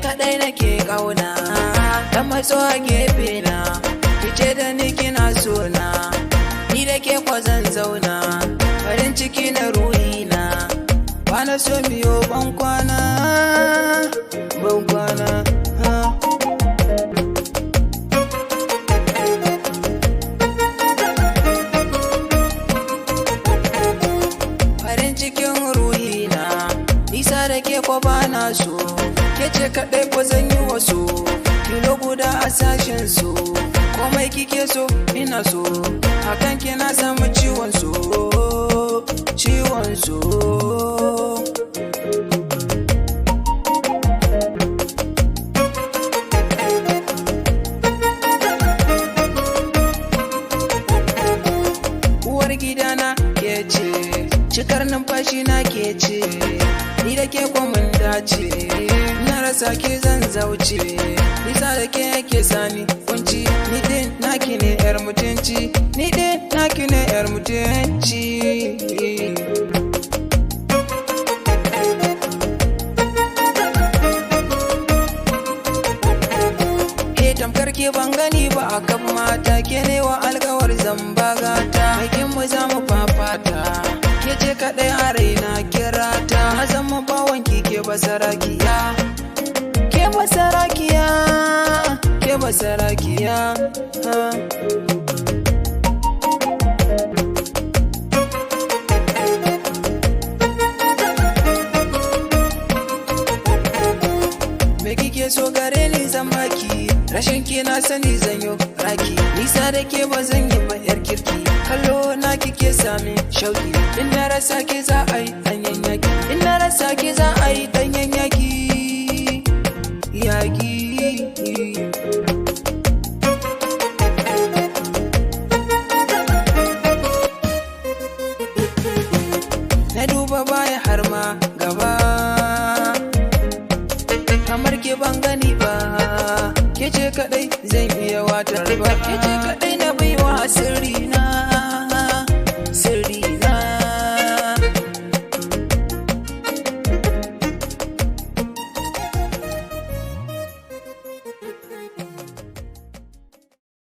kadai nake kauna ta matso a gefe na kice da ni kina so na ni da ke kwazan zauna farin ciki na ruhi na bana so miyo ban kwana farin cikin ruhi na nisa da ke ko bana so ke ce kaɗai ko zan yi wasu kilo guda a sashen so komai kike so ina so hakan ke na samu ciwon so uwar gidana ke ce cikar numfashi na ke ce ni da ke mun dace na rasa ke zan zauce nisa da ke yake sani kunci ni din naki ne yar mutunci ni din naki ne yar mutunci ke tamkar ke ban gani ba a kan mata ke ne wa alkawar zamba gata aikin mu za mu fafata ke ce kaɗai a raina kira ta zama bawon ke basarakiya ke basarakiya ke basarakiya me kike so gare ni zan baki rashin ke na sani zan yi raki nisa da ke ba zan yi ba yar kirki kallo na kike sami shauki in na rasa ke za a yi danyen yaki